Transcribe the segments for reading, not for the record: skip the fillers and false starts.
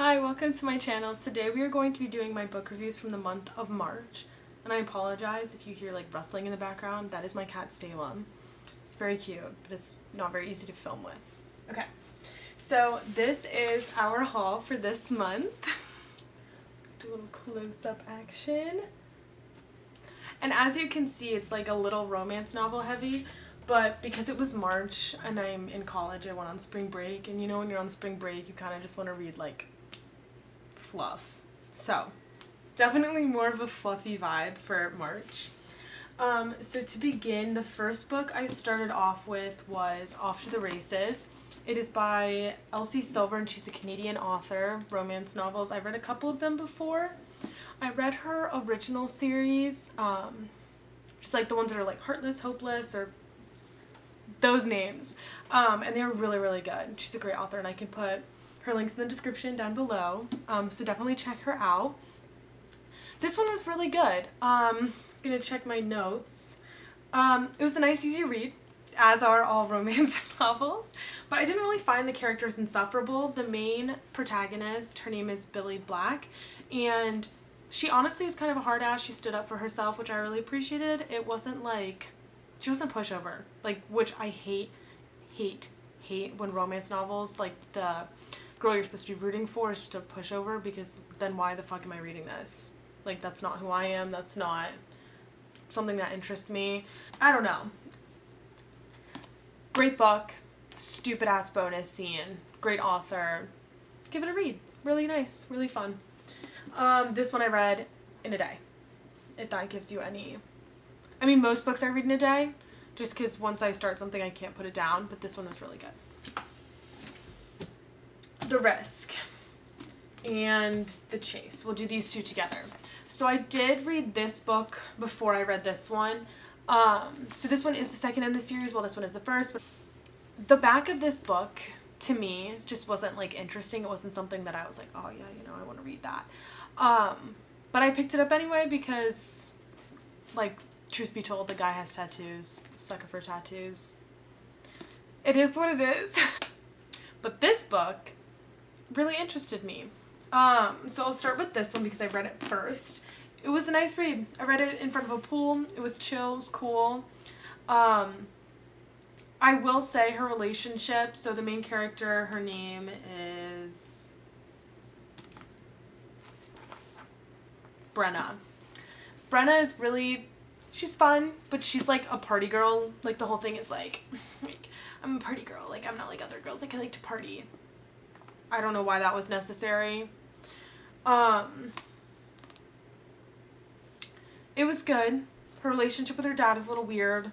Hi, welcome to my channel. Today we are going to be doing my book reviews from the month of March. And I apologize if you hear like rustling in the background. That is my cat Salem. It's very cute, but it's not very easy to film with. Okay, so this is our haul for this month. Do a little close-up action. And as you can see, it's like a little romance novel heavy. But because it was March and I'm in college, I went on spring break. And you know when you're on spring break, you kind of just want to read like fluff. So definitely more of a fluffy vibe for March. So to begin, the first book I started off with was Off to the Races. It is by Elsie and she's a Canadian author, romance novels. I've read a couple of them before. I read her original series, just like the ones that are like Heartless, Hopeless, or those names. And they were really, really good. She's a great author and I can put her links in the description down below. So definitely check her out. This one was really good. I'm gonna check my notes. It was a nice, easy read, as are all romance novels, but I didn't really find the characters insufferable. The main protagonist, her name is Billy Black, and she honestly was kind of a hard ass. She stood up for herself, which I really appreciated. It wasn't like, she wasn't pushover, like, which I hate when romance novels, like the girl you're supposed to be rooting for is just a pushover, because then why the fuck am I reading this? Like, that's not who I am. That's not something that interests me. I don't know. Great book. Stupid ass bonus scene. Great author. Give it a read. Really nice. Really fun. This one I read in a day. If that gives you any... I mean, most books I read in a day, just because once I start something I can't put it down, but this one was really good. The Risk and The Chase. We'll do these two together. So I did read this book before I read this one. So this one is the second in the series, while this one is the first. But the back of this book, to me, just wasn't like interesting. It wasn't something that I was like, oh yeah, you know, I want to read that. But I picked it up anyway because, like, truth be told, the guy has tattoos. Sucker for tattoos. It is what it is. But this book really interested me. So I'll start with this one because I read it first. It was a nice read. I read it in front of a pool. It was chill. It was cool. I will say her relationship. So the main character, her name is Brenna. Brenna is really, she's fun, but she's like a party girl. Like, the whole thing is like I'm a party girl. Like, I'm not like other girls. Like, I like to party. I don't know why that was necessary. It was good. Her relationship with her dad is a little weird.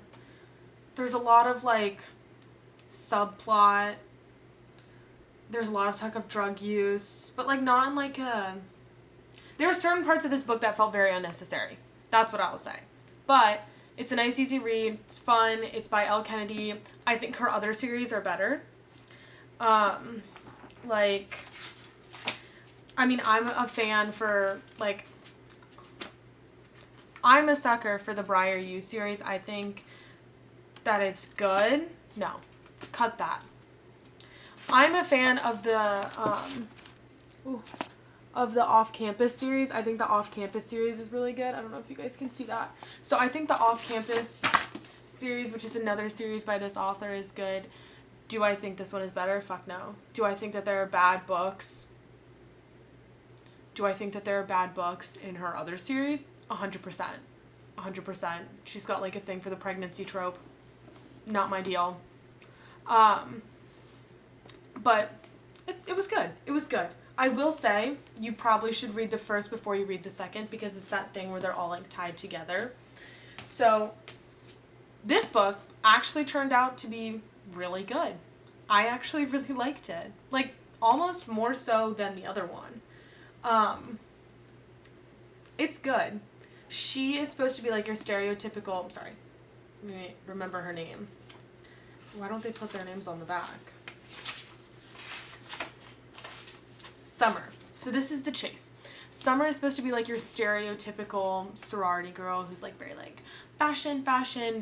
There's a lot of, like, subplot. There's a lot of talk of drug use, but, like, not in, like, a... There are certain parts of this book that felt very unnecessary. That's what I will say. But it's a nice, easy read. It's fun. It's by Elle Kennedy. I think her other series are better. Like, I mean, I'm a fan for, like, I'm a sucker for the Briar You series. I think that it's good. No, cut that. I'm a fan of the, Off-Campus series. I think the Off-Campus series is really good. I don't know if you guys can see that. So I think the Off-Campus series, which is another series by this author, is good. Do I think this one is better? Fuck no. Do I think that there are bad books? Do I think that there are bad books in her other series? 100%. 100%. She's got like a thing for the pregnancy trope. Not my deal. But it was good. It was good. I will say you probably should read the first before you read the second, because it's that thing where they're all like tied together. So this book actually turned out to be really good. I actually really liked it. Like, almost more so than the other one. It's good. She is supposed to be like your stereotypical... I'm sorry. Let me remember her name. Why don't they put their names on the back? Summer. So this is The Chase. Summer is supposed to be like your stereotypical sorority girl who's like very like fashion,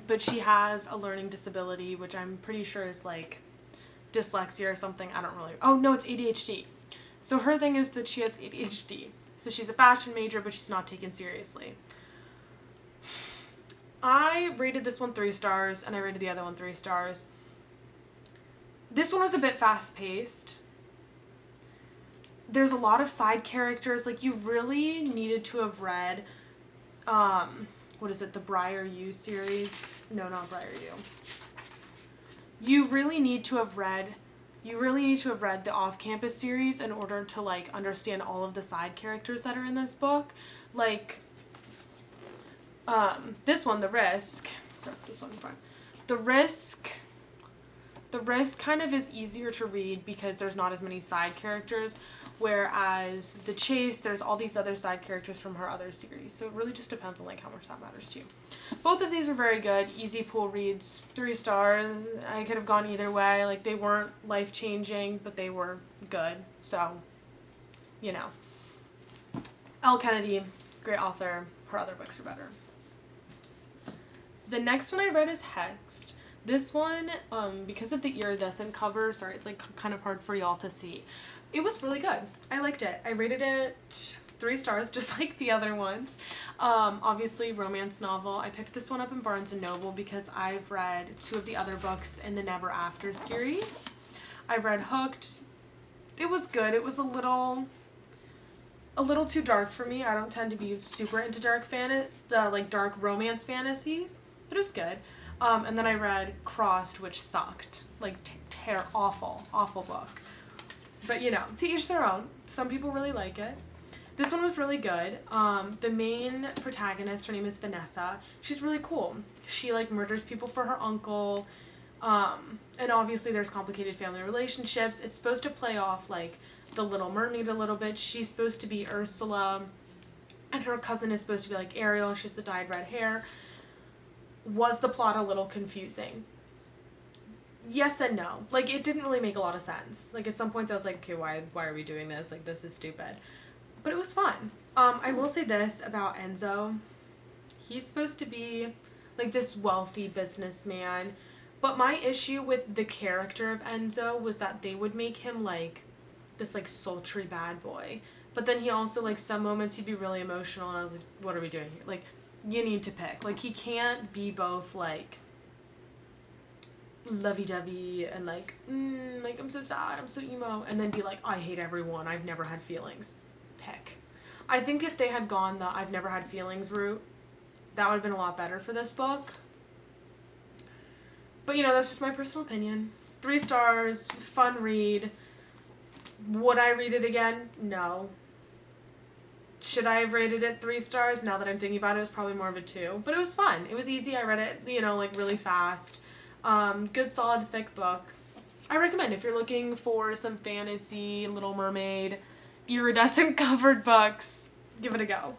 but she has a learning disability, which I'm pretty sure is like dyslexia or something. I don't really... Oh, no, it's ADHD. So her thing is that she has ADHD. So she's a fashion major, but she's not taken seriously. I rated this one 3 stars, and I rated the other one 3 stars. This one was a bit fast-paced. There's a lot of side characters. Like, you really needed to have read, what is it, the Briar U series? No, not Briar U. You really need to have read the Off-Campus series in order to, like, understand all of the side characters that are in this book. Like, this one, The Risk. Sorry, this one in front. The Risk kind of is easier to read because there's not as many side characters, whereas The Chase, there's all these other side characters from her other series. So it really just depends on, like, how much that matters to you. Both of these were very good. Easy pool reads, 3 stars. I could have gone either way. Like, they weren't life-changing, but they were good. So, you know. Elle Kennedy, great author. Her other books are better. The next one I read is Hexed. This one, because of the iridescent cover, sorry, it's like kind of hard for y'all to see. It was really good. I liked it. I rated it 3 stars, just like the other ones. Obviously, romance novel. I picked this one up in Barnes & Noble because I've read 2 of the other books in the Never After series. I read Hooked. It was good. It was a little too dark for me. I don't tend to be super into dark romance fantasies, but it was good. And then I read Crossed, which sucked. Like, awful book. But, you know, to each their own. Some people really like it. This one was really good. The main protagonist, her name is Vanessa. She's really cool. She, like, murders people for her uncle. And obviously there's complicated family relationships. It's supposed to play off, like, The Little Mermaid a little bit. She's supposed to be Ursula. And her cousin is supposed to be, like, Ariel. She has the dyed red hair. Was the plot a little confusing? Yes and no. Like, it didn't really make a lot of sense. Like, at some points I was like, okay, why are we doing this? Like, this is stupid. But it was fun. I will say this about Enzo. He's supposed to be, like, this wealthy businessman. But my issue with the character of Enzo was that they would make him, like, this, like, sultry bad boy. But then he also, like, some moments he'd be really emotional, and I was like, what are we doing here? Like, you need to pick. Like, he can't be both, like, lovey-dovey and, like, I'm so sad, I'm so emo, and then be like, I hate everyone, I've never had feelings. Pick. I think if they had gone the I've never had feelings route, that would have been a lot better for this book. But, you know, that's just my personal opinion. 3 stars, fun read. Would I read it again? No. Should I have rated it 3 stars? Now that I'm thinking about it, it was probably more of a 2. But it was fun. It was easy. I read it, you know, like, really fast. Good, solid, thick book. I recommend if you're looking for some fantasy, Little Mermaid, iridescent covered books, give it a go.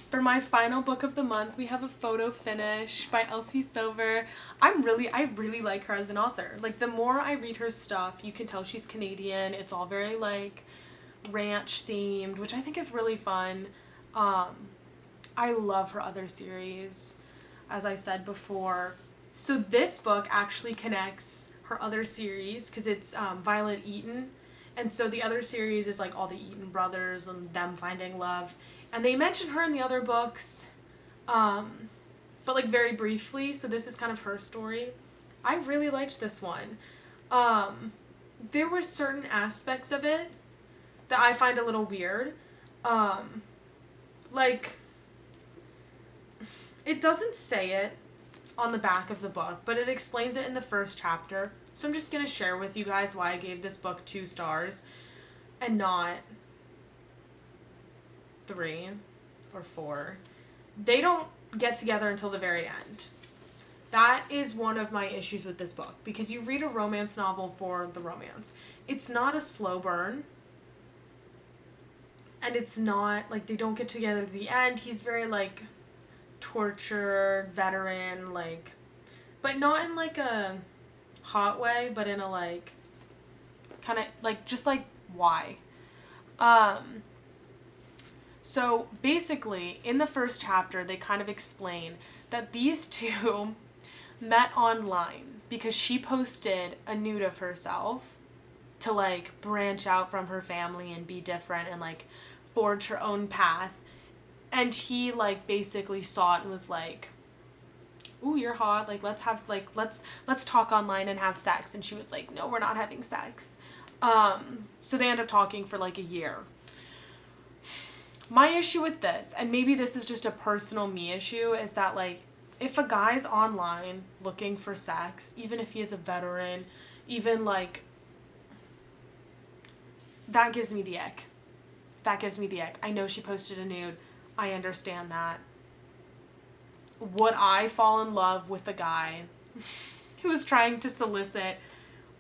For my final book of the month, we have a photo finish by Elsie Silver. I really like her as an author. Like, the more I read her stuff, you can tell she's Canadian. It's all very, like, ranch themed, which I think is really fun. I love her other series, as I said before. So this book actually connects her other series because it's Violet Eaton, and so the other series is like all the Eaton brothers and them finding love, and they mention her in the other books, but like very briefly. So this is kind of her story. I really liked this one. There were certain aspects of it that I find a little weird. Like, it doesn't say it on the back of the book, but it explains it in the first chapter. So I'm just going to share with you guys why I gave this book 2 stars and not 3 or 4. They don't get together until the very end. That is one of my issues with this book, because you read a romance novel for the romance. It's not a slow burn. And it's not, like, they don't get together at the end. He's very, like, tortured, veteran, like, but not in, like, a hot way, but in a, like, kind of, like, just, like, why? So, basically, in the first chapter, they kind of explain that these two met online because she posted a nude of herself to like branch out from her family and be different and like forge her own path. And he like basically saw it and was like, ooh, you're hot, like let's talk online and have sex. And she was like, no, we're not having sex. So they end up talking for like a year. My issue with this, and maybe this is just a personal me issue, is that like if a guy's online looking for sex, even if he is a veteran, even like, that gives me the ick. That gives me the ick. I know she posted a nude. I understand that. Would I fall in love with a guy who was trying to solicit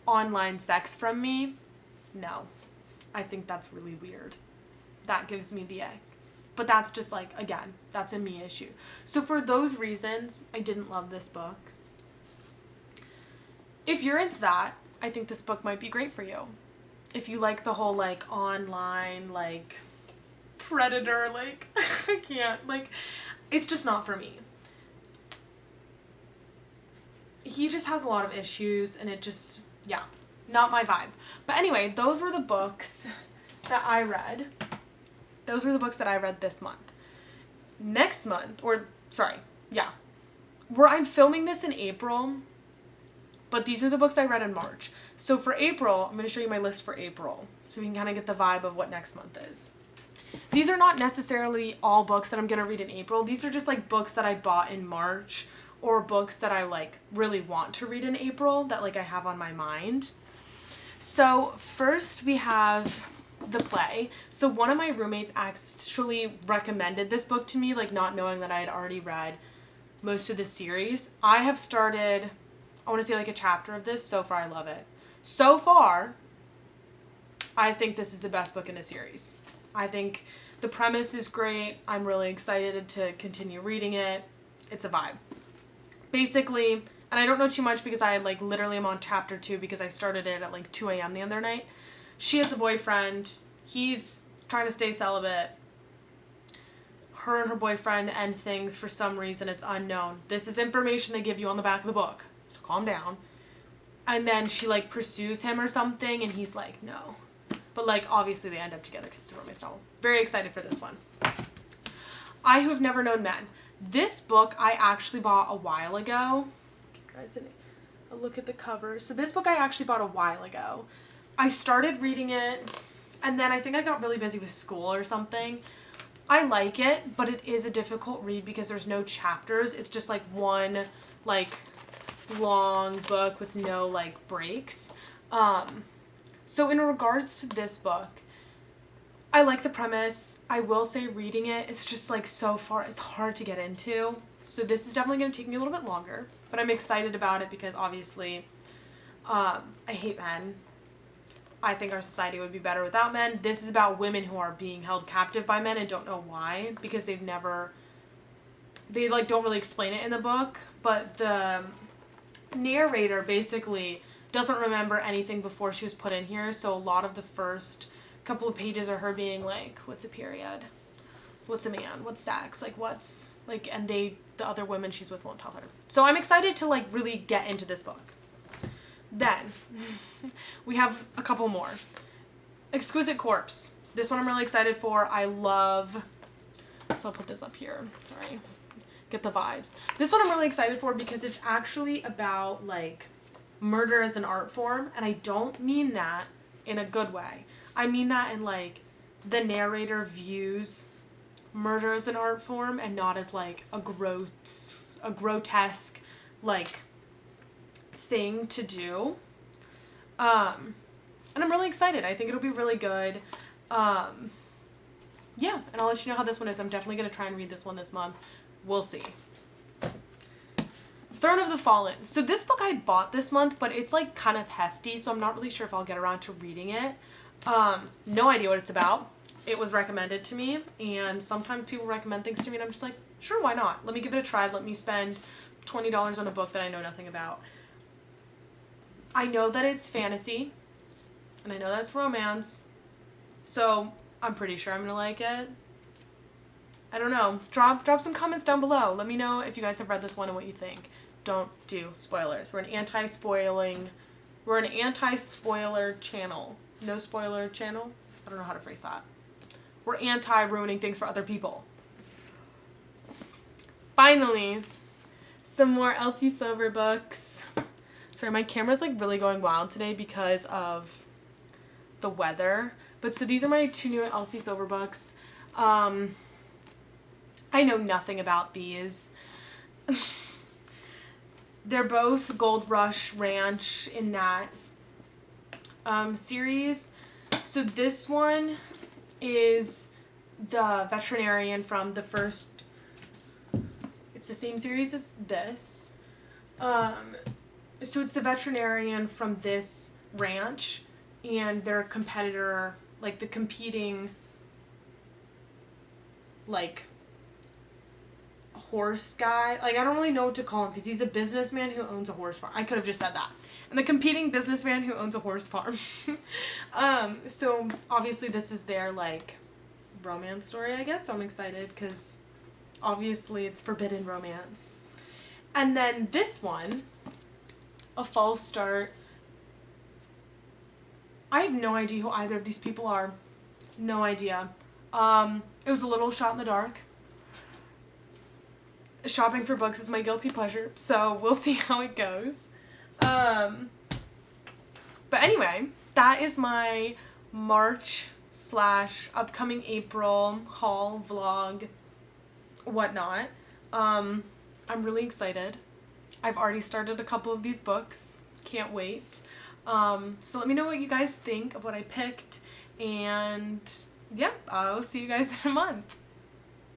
online sex from me? No. I think that's really weird. That gives me the ick. But that's just like, again, that's a me issue. So for those reasons, I didn't love this book. If you're into that, I think this book might be great for you. If you like the whole like online, like predator, like I can't, like it's just not for me. He just has a lot of issues and it just, yeah, not my vibe. But anyway, those were the books that I read. Those were the books that I read this month. Next month, I'm filming this in April, but these are the books I read in March. So for April, I'm going to show you my list for April so we can kind of get the vibe of what next month is. These are not necessarily all books that I'm going to read in April. These are just like books that I bought in March or books that I like really want to read in April that like I have on my mind. So first we have the play. So one of my roommates actually recommended this book to me, like not knowing that I had already read most of the series. I have started, I want to say like a chapter of this. So far I love it. So far, I think this is the best book in the series. I think the premise is great. I'm really excited to continue reading it. It's a vibe. Basically, and I don't know too much because I like literally am on chapter 2 because I started it at like 2 a.m. the other night. She has a boyfriend. He's trying to stay celibate. Her and her boyfriend end things for some reason. It's unknown. This is information they give you on the back of the book. So calm down. And then she like pursues him or something and he's like, no. But like obviously they end up together because it's a romance novel. Very excited for this one. I Who Have Never Known Men. This book I actually bought a while ago. Give you guys a look at the cover. So this book I actually bought a while ago. I started reading it and then I think I got really busy with school or something. I like it, but it is a difficult read because there's no chapters. It's just like one like long book with no like breaks. So in regards to this book, I like the premise. I will say reading it, it's just like so far, it's hard to get into. So this is definitely going to take me a little bit longer, but I'm excited about it because obviously I hate men. I think our society would be better without men. This is about women who are being held captive by men and don't know why because they like don't really explain it in the book, but the narrator basically doesn't remember anything before she was put in here, so a lot of the first couple of pages are her being like, what's a period? What's a man? What's sex? Like what's like, and the other women she's with won't tell her. So I'm excited to like really get into this book. Then we have a couple more. Exquisite Corpse. This one I'm really excited for. I love, so I'll put this up here. Sorry. Get the vibes. This one I'm really excited for because it's actually about like murder as an art form, and I don't mean that in a good way. I mean that in like the narrator views murder as an art form and not as like a grotesque like thing to do. And I'm really excited. I think it'll be really good. Yeah, and I'll let you know how this one is. I'm definitely going to try and read this one this month. We'll see. Throne of the Fallen. So this book I bought this month, but it's like kind of hefty, so I'm not really sure if I'll get around to reading it. No idea what it's about. It was recommended to me, and sometimes people recommend things to me, and I'm just like, sure, why not? Let me give it a try. Let me spend $20 on a book that I know nothing about. I know that it's fantasy, and I know that it's romance, so I'm pretty sure I'm gonna like it. I don't know. Drop some comments down below. Let me know if you guys have read this one and what you think. Don't do spoilers. We're an anti-spoiling We're an anti-spoiler channel. No spoiler channel? I don't know how to phrase that. We're anti-ruining things for other people. Finally, some more Elsie Silver books. Sorry, my camera's like really going wild today because of the weather. But so these are my 2 new Elsie Silver books. I know nothing about these. They're both Gold Rush Ranch in that series. So this one is the veterinarian from the first, it's the same series as this. So it's the veterinarian from this ranch and their competitor, like the competing, like, horse guy. Like, I don't really know what to call him because he's a businessman who owns a horse farm. I could have just said that. And the competing businessman who owns a horse farm. So obviously this is their, like, romance story, I guess. So I'm excited because obviously it's forbidden romance. And then this one, A False Start. I have no idea who either of these people are. No idea. It was a little shot in the dark. Shopping for books is my guilty pleasure, so we'll see how it goes. But anyway, that is my March / upcoming April haul, vlog, whatnot. I'm really excited. I've already started a couple of these books. Can't wait. So let me know what you guys think of what I picked, and yeah, I'll see you guys in a month.